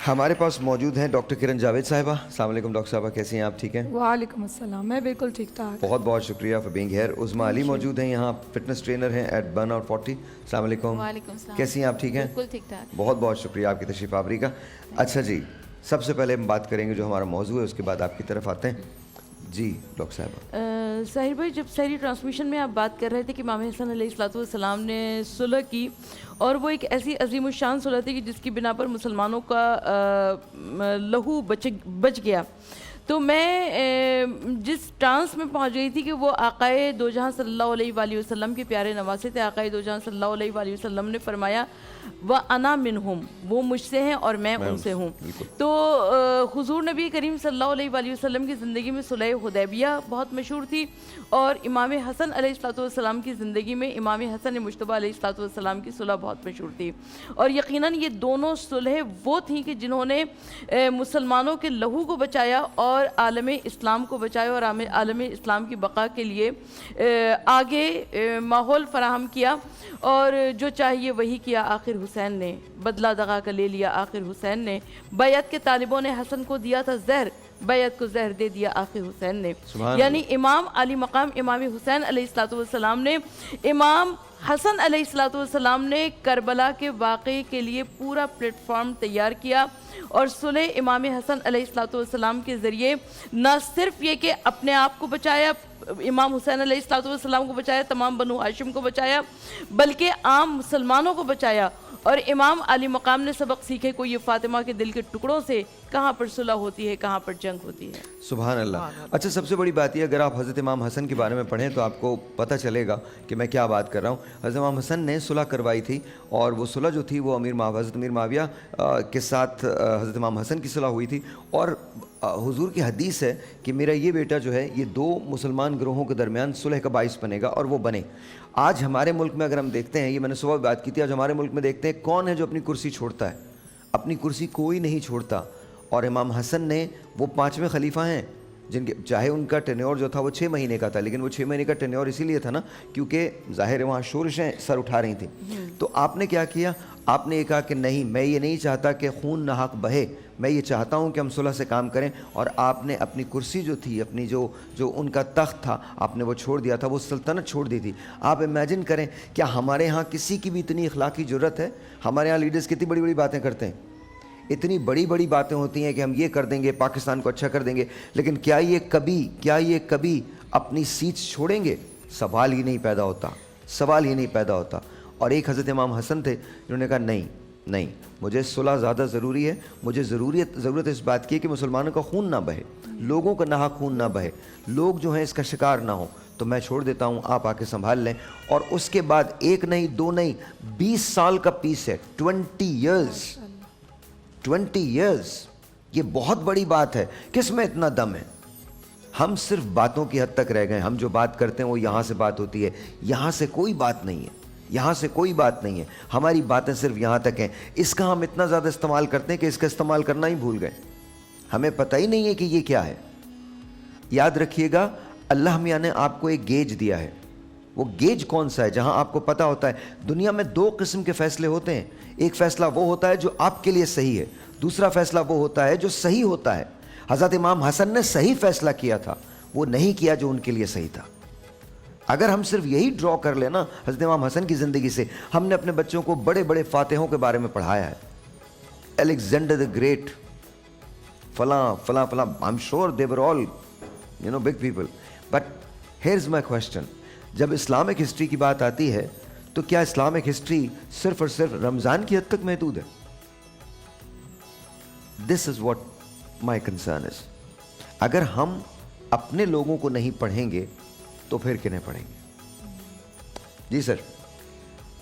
ہمارے پاس موجود ہیں ڈاکٹر کرن جاوید صاحبہ. السلام علیکم ڈاکٹر صاحبہ, کیسی ہیں آپ؟ ٹھیک ہیں؟ وعلیکم السلام, میں بالکل ٹھیک ٹھاک. بہت بہت شکریہ فار بینگ ہیئر. عظمیٰ علی موجود ہیں یہاں, فٹنس ٹرینر ہیں ایٹ برن آؤٹ 40. السلام علیکم. وعلیکم السلام. کیسی ہیں آپ؟ ٹھیک ہیں؟ بالکل ٹھیک ٹھاک. بہت بہت شکریہ آپ کی تشریف آوری کا. اچھا جی, سب سے پہلے ہم بات کریں گے جو ہمارا موضوع ہے, اس کے بعد آپ کی طرف آتے ہیں. جی ڈاکٹر صاحبہ. ظاہر بھائی, جب سحری ٹرانسمیشن میں آپ بات کر رہے تھے کہ امام حسن علیہ الصلوۃ والسلام نے صلح کی, اور وہ ایک ایسی عظیم الشان صلح تھی کہ جس کی بنا پر مسلمانوں کا لہو بچ گیا, تو میں جس ٹرانس میں پہنچ گئی تھی کہ وہ آقائے دو جہاں صلی اللہ علیہ وآلہ وسلم کے پیارے نواسے تھے. آقائے دو جہاں صلی اللہ علیہ وآلہ وسلم نے فرمایا وَأَنَا مِنْهُمْ, وہ مجھ سے ہیں اور میں ان سے ہوں. تو حضور نبی کریم صلی اللہ علیہ وآلہ وسلم کی زندگی میں صلح حدیبیہ بہت مشہور تھی, اور امام حسن علیہ الصلوۃ والسلام کی زندگی میں امام حسن مجتبیٰ علیہ الصلوۃ والسلام کی صلح بہت مشہور تھی. اور یقیناً یہ دونوں صلح وہ تھیں کہ جنہوں نے مسلمانوں کے لہو کو بچایا اور عالم اسلام کو بچایا, اور عالم اسلام کی بقا کے لیے آگے ماحول فراہم کیا, اور جو چاہیے وہی کیا. آخر حسین نے بدلہ دغا کا لے لیا, آخر حسین نے بیعت کے طالبوں نے حسن کو دیا تھا زہر, بیعت کو زہر دے دیا آخر حسین نے. یعنی امام علی مقام امام حسین علیہ الصلوۃ والسلام نے, امام حسن علیہ الصلوۃ والسلام نے کربلا کے واقعے کے لیے پورا پلیٹ فارم تیار کیا, اور صلح امام حسن علیہ الصلوۃ والسلام کے ذریعے نہ صرف یہ کہ اپنے آپ کو بچایا, امام حسین علیہ الصلوۃ والسلام کو بچایا, تمام بنو ہاشم کو بچایا, بلکہ عام مسلمانوں کو بچایا. اور امام علی مقام نے سبق سیکھے کو یہ فاطمہ کے دل کے ٹکڑوں سے کہاں پر صلح ہوتی ہے, کہاں پر جنگ ہوتی ہے. سبحان اللہ. اچھا, سب سے بڑی بات یہ, اگر آپ حضرت امام حسن کے بارے میں پڑھیں تو آپ کو پتہ چلے گا کہ میں کیا بات کر رہا ہوں. حضرت امام حسن نے صلح کروائی تھی, اور وہ صلح جو تھی وہ حضرت امیر معاویہ کے ساتھ حضرت امام حسن کی صلح ہوئی تھی. اور حضور کی حدیث ہے کہ میرا یہ بیٹا جو ہے یہ دو مسلمان گروہوں کے درمیان صلح کا باعث بنے گا, اور وہ بنے. آج ہمارے ملک میں اگر ہم دیکھتے ہیں, یہ میں نے صبح بات کی تھی, آج ہمارے ملک میں دیکھتے ہیں کون ہے جو اپنی کرسی چھوڑتا ہے. اپنی کرسی کوئی نہیں چھوڑتا. اور امام حسن نے, وہ 5ویں خلیفہ ہیں جن کے, چاہے ان کا ٹینیور جو تھا وہ 6 مہینے کا تھا, لیکن وہ 6 مہینے کا ٹینیور اسی لیے تھا نا کیونکہ ظاہر وہاں شورشیں سر اٹھا رہی تھیں. تو آپ نے کیا کیا, آپ نے یہ کہا کہ نہیں, میں یہ نہیں چاہتا کہ خون ناحق بہے, میں یہ چاہتا ہوں کہ ہم صلح سے کام کریں. اور آپ نے اپنی کرسی جو تھی, اپنی جو ان کا تخت تھا, آپ نے وہ چھوڑ دیا تھا, وہ سلطنت چھوڑ دی تھی. آپ امیجن کریں, کیا ہمارے ہاں کسی کی بھی اتنی اخلاقی جرت ہے؟ ہمارے ہاں لیڈرز کتنی بڑی بڑی باتیں کرتے ہیں, اتنی بڑی بڑی باتیں ہوتی ہیں کہ ہم یہ کر دیں گے, پاکستان کو اچھا کر دیں گے, لیکن کیا یہ کبھی اپنی سیٹس چھوڑیں گے؟ سوال ہی نہیں پیدا ہوتا. اور ایک حضرت امام حسن تھے جنہوں نے کہا نہیں, مجھے صلح زیادہ ضروری ہے, مجھے ضرورت اس بات کی ہے کہ مسلمانوں کا خون نہ بہے, لوگوں کا ناحق خون نہ بہے, لوگ جو ہیں اس کا شکار نہ ہوں, تو میں چھوڑ دیتا ہوں, آپ آ کے سنبھال لیں. اور اس کے بعد 1 نہیں 2 نہیں 20 سال کا پیس ہے, 20 ایئرز. یہ بہت بڑی بات ہے. کس میں اتنا دم ہے؟ ہم صرف باتوں کی حد تک رہ گئے. ہم جو بات کرتے ہیں وہ یہاں سے بات ہوتی ہے, یہاں سے کوئی بات نہیں ہے, ہماری باتیں صرف یہاں تک ہیں. اس کا ہم اتنا زیادہ استعمال کرتے ہیں کہ اس کا استعمال کرنا ہی بھول گئے. ہمیں پتہ ہی نہیں ہے کہ یہ کیا ہے. یاد رکھیے گا, اللہ میاں نے آپ کو ایک گیج دیا ہے. وہ گیج کون سا ہے؟ جہاں آپ کو پتہ ہوتا ہے. دنیا میں 2 قسم کے فیصلے ہوتے ہیں. ایک فیصلہ وہ ہوتا ہے جو آپ کے لیے صحیح ہے, دوسرا فیصلہ وہ ہوتا ہے جو صحیح ہوتا ہے. حضرت امام حسن نے صحیح فیصلہ کیا تھا, وہ نہیں کیا جو ان کے لیے صحیح تھا. اگر ہم صرف یہی ڈرا کر لیں نا حضرت امام حسن کی زندگی سے. ہم نے اپنے بچوں کو بڑے بڑے فاتحوں کے بارے میں پڑھایا ہے, الیگزینڈر دی گریٹ, فلاں فلاں فلاں. I am sure they were all big people. But here is my question, جب اسلامک ہسٹری کی بات آتی ہے تو کیا اسلامک ہسٹری صرف اور صرف رمضان کی حد تک محدود ہے؟ This is what my concern is. اگر ہم اپنے لوگوں کو نہیں پڑھیں گے تو پھر کنہیں پڑھیں گے؟ جی سر.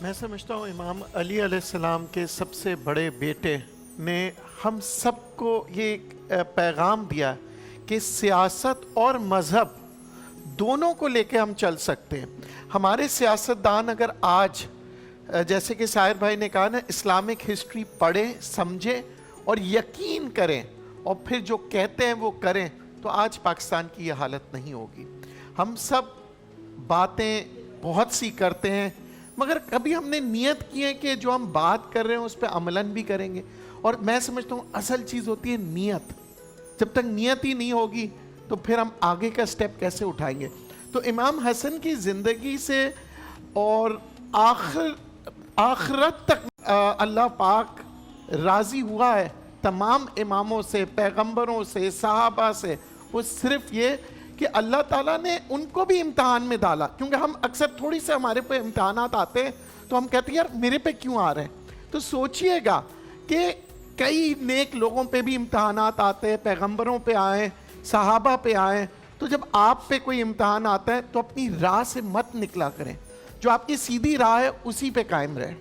میں سمجھتا ہوں امام علی علیہ السلام کے سب سے بڑے بیٹے نے ہم سب کو یہ پیغام دیا کہ سیاست اور مذہب دونوں کو لے کے ہم چل سکتے ہیں. ہمارے سیاستدان اگر آج جیسے کہ ساحر بھائی نے کہا نا, اسلامک ہسٹری پڑھیں, سمجھیں اور یقین کریں, اور پھر جو کہتے ہیں وہ کریں, تو آج پاکستان کی یہ حالت نہیں ہوگی. ہم سب باتیں بہت سی کرتے ہیں, مگر کبھی ہم نے نیت کی ہے کہ جو ہم بات کر رہے ہیں اس پہ عملاً بھی کریں گے. اور میں سمجھتا ہوں اصل چیز ہوتی ہے نیت. جب تک نیت ہی نہیں ہوگی تو پھر ہم آگے کا سٹیپ کیسے اٹھائیں گے. تو امام حسن کی زندگی سے اور آخرت تک اللہ پاک راضی ہوا ہے تمام اماموں سے, پیغمبروں سے, صحابہ سے. وہ صرف یہ کہ اللہ تعالیٰ نے ان کو بھی امتحان میں ڈالا, کیونکہ ہم اکثر تھوڑی سے ہمارے پہ امتحانات آتے ہیں تو ہم کہتے ہیں یار میرے پہ کیوں آ رہے ہیں. تو سوچئے گا کہ کئی نیک لوگوں پہ بھی امتحانات آتے ہیں, پیغمبروں پہ آئیں, صحابہ پہ آئیں. تو جب آپ پہ کوئی امتحان آتا ہے تو اپنی راہ سے مت نکلا کریں, جو آپ کی سیدھی راہ ہے اسی پہ قائم رہیں.